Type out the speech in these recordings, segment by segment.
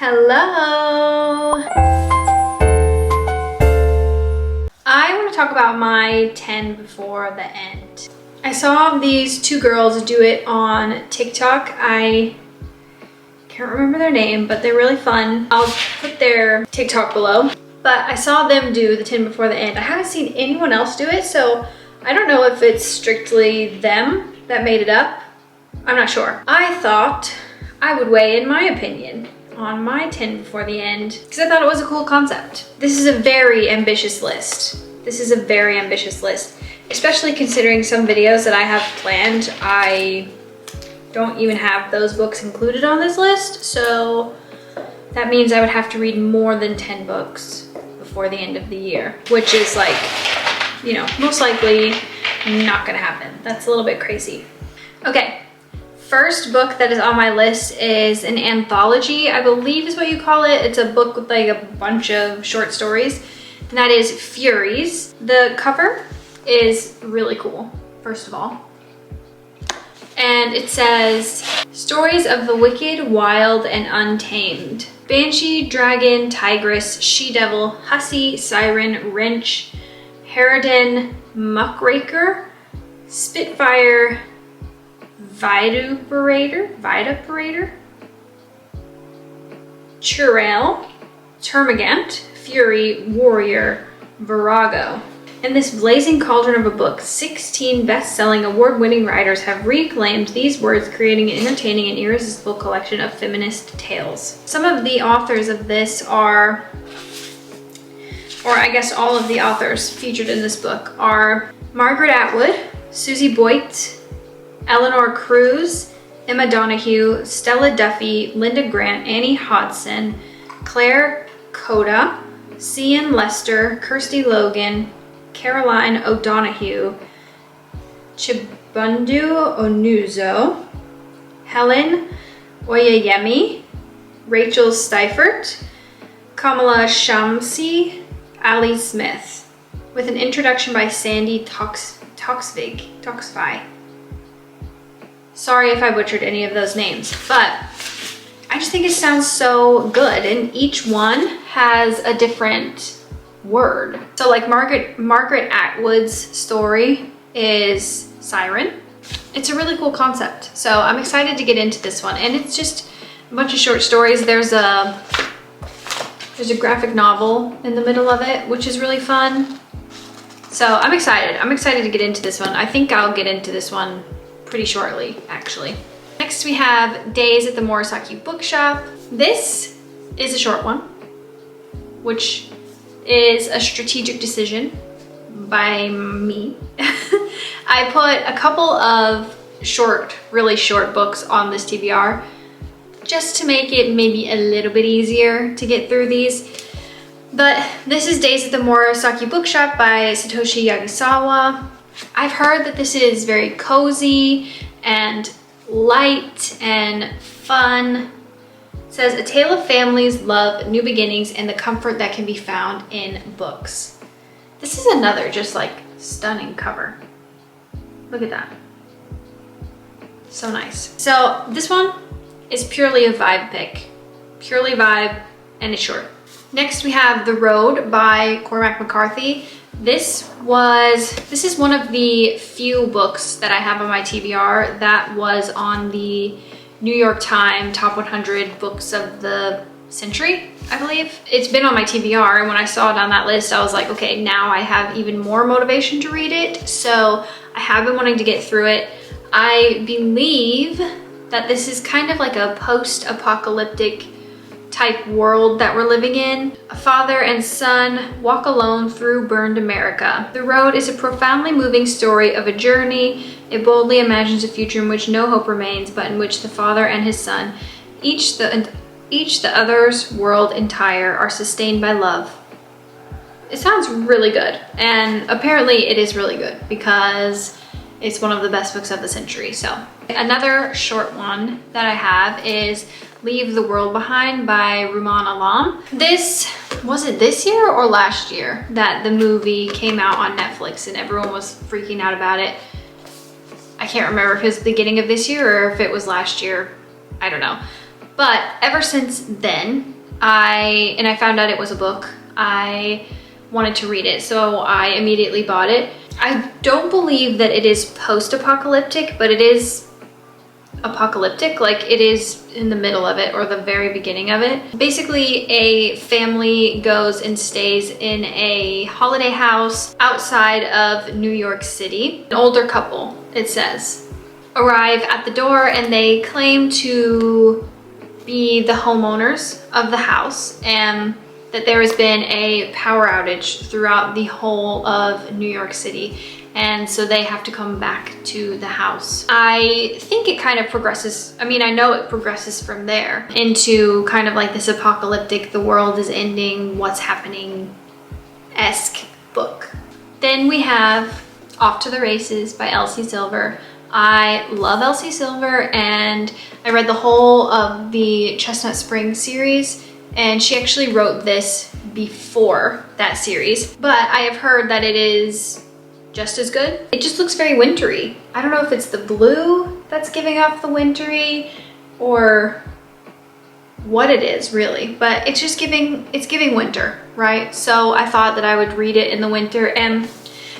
Hello! I want to talk about my 10 before the end. I saw these two girls do it on TikTok. I can't remember their name, but they're really fun. I'll put their TikTok below. But I saw them do the 10 before the end. I haven't seen anyone else do it, so I don't know if it's strictly them that made it up. I'm not sure. I thought I would weigh in my opinion on my 10 before the end because I thought it was a cool concept. This is a very ambitious list. Especially considering some videos that I have planned. I don't even have those books included on this list, so that means I would have to read more than 10 books before the end of the year, which is like, you know, most likely not gonna happen. That's a little bit crazy. Okay. First book that is on my list is an anthology, I believe is what you call it. It's a book with like a bunch of short stories, and that is Furies. The cover is really cool, first of all. And it says, stories of the wicked, wild, and untamed. Banshee, dragon, tigress, she-devil, hussy, siren, wrench, harridan, muckraker, spitfire, vituperator, churel, termagant, fury, warrior, virago. In this blazing cauldron of a book, 16 best-selling, award-winning writers have reclaimed these words, creating an entertaining and irresistible collection of feminist tales. Some of the authors of this are, or I guess all of the authors featured in this book are Margaret Atwood, Susie Boyd, Eleanor Cruz, Emma Donoghue, Stella Duffy, Linda Grant, Annie Hodson, Claire Coda, Cian Lester, Kirsty Logan, Caroline O'Donoghue, Chibundu Onuzo, Helen Oyeyemi, Rachel Steifert, Kamala Shamsi, Ali Smith, with an introduction by Sandy Toxvig. Sorry if I butchered any of those names, but I just think it sounds so good, and each one has a different word. So like Margaret Atwood's story is Siren. It's a really cool concept, so I'm excited to get into this one, and it's just a bunch of short stories. There's a graphic novel in the middle of it, which is really fun. So I'm excited to get into this one. I think I'll get into this one pretty shortly, actually. Next we have Days at the Murasaki Bookshop. This is a short one, which is a strategic decision by me. I put a couple of really short books on this TBR just to make it maybe a little bit easier to get through these. But this is Days at the Murasaki Bookshop by Satoshi Yagasawa. I've heard that this is very cozy and light and fun. It says, a tale of families, love, new beginnings, and the comfort that can be found in books. This is another just like stunning cover. Look at that. So nice. So this one is purely a vibe pick. Purely vibe, and it's short. Next we have The Road by Cormac McCarthy. This is one of the few books that I have on my TBR that was on the New York Times Top 100 Books of the Century, I believe. It's been on my TBR, and when I saw it on that list, I was like, okay, now I have even more motivation to read it. So I have been wanting to get through it. I believe that this is kind of like a post-apocalyptic type world that we're living in. A father and son walk alone through burned America. The Road is a profoundly moving story of a journey. It boldly imagines a future in which no hope remains, but in which the father and his son, each the other's world entire, are sustained by love. It sounds really good, and apparently it is really good because it's one of the best books of the century. So another short one that I have is Leave the World Behind by Rumaan Alam. Was it this year or last year that the movie came out on Netflix and everyone was freaking out about it? I can't remember if it was the beginning of this year or if it was last year. I don't know. But ever since then, I found out it was a book, I wanted to read it, so I immediately bought it. I don't believe that it is post-apocalyptic, but it is apocalyptic, like it is in the middle of it or the very beginning of it. Basically, a family goes and stays in a holiday house outside of New York City. An older couple, it says, arrive at the door and they claim to be the homeowners of the house and that there has been a power outage throughout the whole of New York City, and so they have to come back to the house. I think it kind of progresses, I mean, I know it progresses from there into kind of like this apocalyptic, the world is ending, what's happening-esque book. Then we have Off to the Races by Elsie Silver. I love Elsie Silver, and I read the whole of the Chestnut Springs series, and she actually wrote this before that series, but I have heard that it is just as good. It just looks very wintry. I don't know if it's the blue that's giving off the wintry or what it is really, but it's just giving winter, right? So I thought that I would read it in the winter, and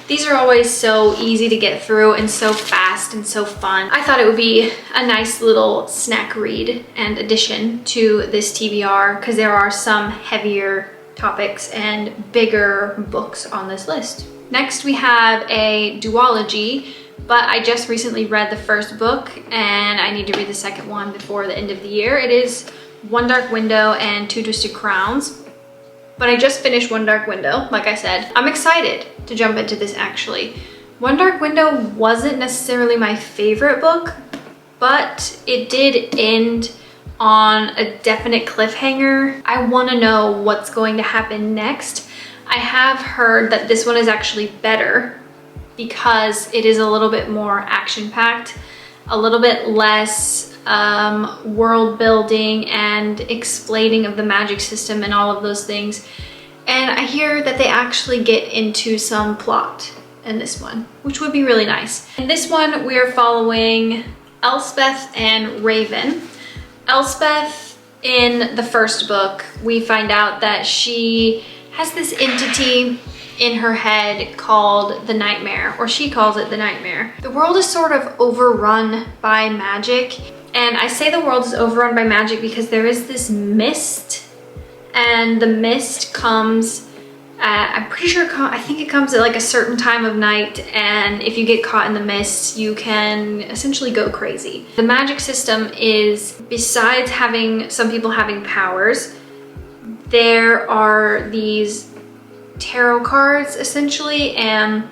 these are always so easy to get through and so fast and so fun. I thought it would be a nice little snack read and addition to this TBR because there are some heavier topics and bigger books on this list. Next, we have a duology, but I just recently read the first book and I need to read the second one before the end of the year. It is One Dark Window and Two Twisted Crowns. But I just finished One Dark Window, like I said. I'm excited to jump into this actually. One Dark Window wasn't necessarily my favorite book, but it did end on a definite cliffhanger. I want to know what's going to happen next. I have heard that this one is actually better because it is a little bit more action-packed, a little bit less world building and explaining of the magic system and all of those things. And I hear that they actually get into some plot in this one, which would be really nice. In this one, we are following Elspeth and Raven. Elspeth, in the first book, we find out that she has this entity in her head called the Nightmare, or she calls it the Nightmare. The world is sort of overrun by magic. And I say the world is overrun by magic because there is this mist, and the mist comes at, I'm pretty sure, I think it comes at like a certain time of night, and if you get caught in the mist, you can essentially go crazy. The magic system is, besides having some people having powers, there are these tarot cards essentially, and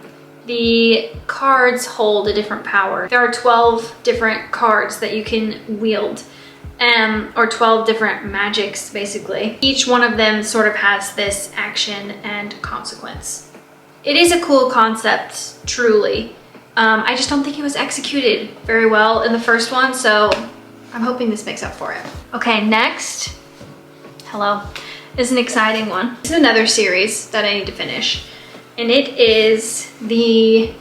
the cards hold a different power. There are 12 different cards that you can wield, or 12 different magics basically. Each one of them sort of has this action and consequence. It is a cool concept, truly. I just don't think it was executed very well in the first one, so I'm hoping this makes up for it. Okay, next, is an exciting one. This is another series that I need to finish, and it is the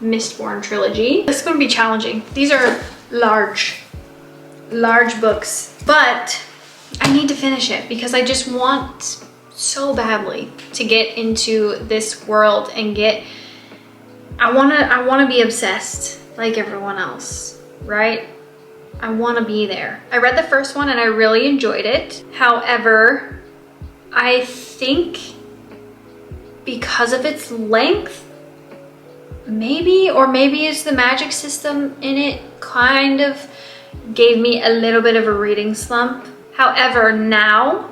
Mistborn trilogy. This is going to be challenging. These are large books, but I need to finish it because I just want so badly to get into this world and I want to be obsessed like everyone else, right? I want to be there. I read the first one and I really enjoyed it. However, I think because of its length, maybe it's the magic system in it kind of gave me a little bit of a reading slump. However, now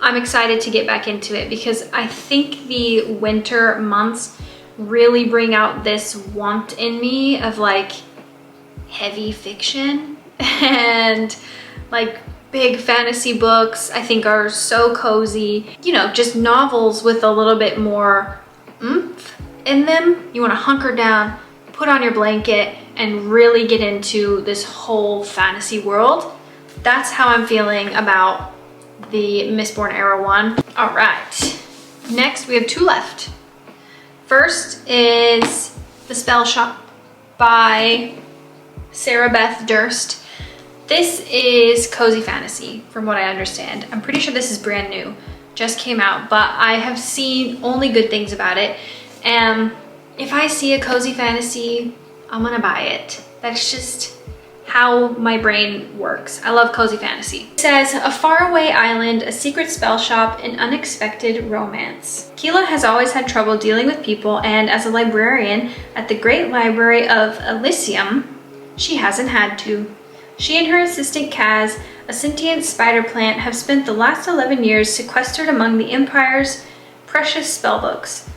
I'm excited to get back into it because I think the winter months really bring out this want in me of like heavy fiction, and like big fantasy books I think are so cozy. You know, just novels with a little bit more oomph in them. You want to hunker down, put on your blanket, and really get into this whole fantasy world. That's how I'm feeling about the Mistborn Era one. All right, next we have two left. First is The Spell Shop by Sarah Beth Durst. This is Cozy Fantasy, from what I understand. I'm pretty sure this is brand new, just came out, but I have seen only good things about it. And if I see a Cozy Fantasy, I'm gonna buy it. That's just how my brain works. I love Cozy Fantasy. It says, a faraway island, a secret spell shop, an unexpected romance. Keela has always had trouble dealing with people, and as a librarian at the Great Library of Elysium, she hasn't had to. She and her assistant Kaz, a sentient spider plant, have spent the last 11 years sequestered among the Empire's precious spellbooks.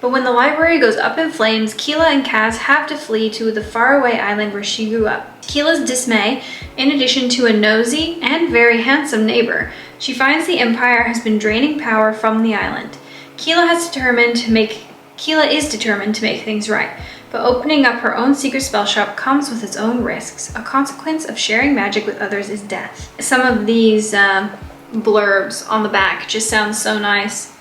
But when the library goes up in flames, Keela and Kaz have to flee to the faraway island where she grew up. Keela's dismay, in addition to a nosy and very handsome neighbor, she finds the Empire has been draining power from the island. Keela is determined to make things right, but opening up her own secret spell shop comes with its own risks. A consequence of sharing magic with others is death. Some of these blurbs on the back just sound so nice.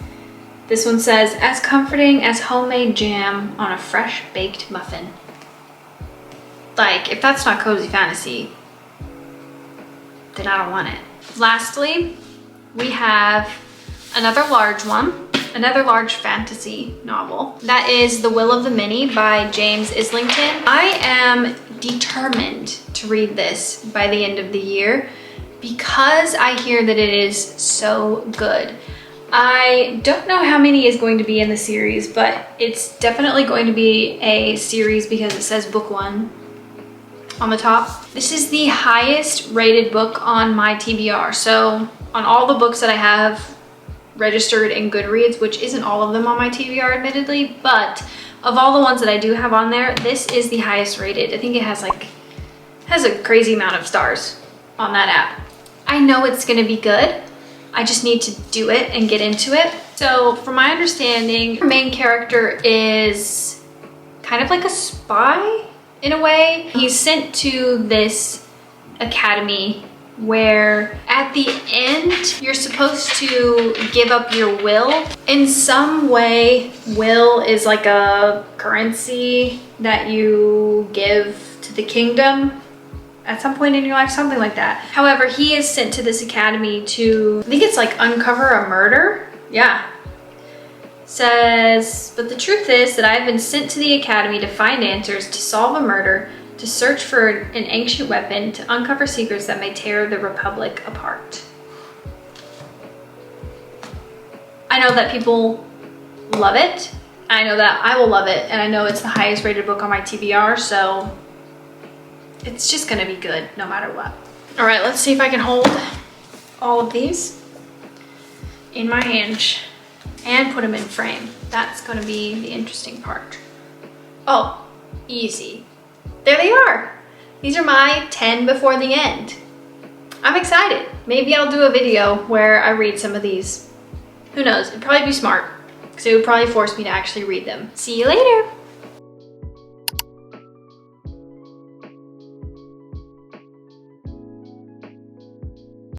This one says, as comforting as homemade jam on a fresh baked muffin. Like, if that's not Cozy Fantasy, then I don't want it. Lastly, we have another large one, another large fantasy novel. That is The Will of the Many by James Islington. I am determined to read this by the end of the year because I hear that it is so good. I don't know how many is going to be in the series, but it's definitely going to be a series because it says book 1 on the top. This is the highest rated book on my TBR. So on all the books that I have registered in Goodreads, which isn't all of them on my TBR admittedly, but of all the ones that I do have on there, this is the highest rated. I think it has a crazy amount of stars on that app. I know it's gonna be good. I just need to do it and get into it. So from my understanding, our main character is kind of like a spy in a way. He's sent to this academy where at the end, you're supposed to give up your will. In some way, will is like a currency that you give to the kingdom at some point in your life, something like that. However, he is sent to this academy to, I think it's like uncover a murder. Yeah. Says, but the truth is that I've been sent to the academy to find answers, to solve a murder, to search for an ancient weapon, to uncover secrets that may tear the Republic apart. I know that people love it. I know that I will love it, and I know it's the highest rated book on my TBR, so it's just gonna be good no matter what. All right, let's see if I can hold all of these in my hand and put them in frame. That's gonna be the interesting part. Oh, easy. There they are. These are my 10 before the end. I'm excited. Maybe I'll do a video where I read some of these. Who knows? It'd probably be smart because it would probably force me to actually read them. See you later.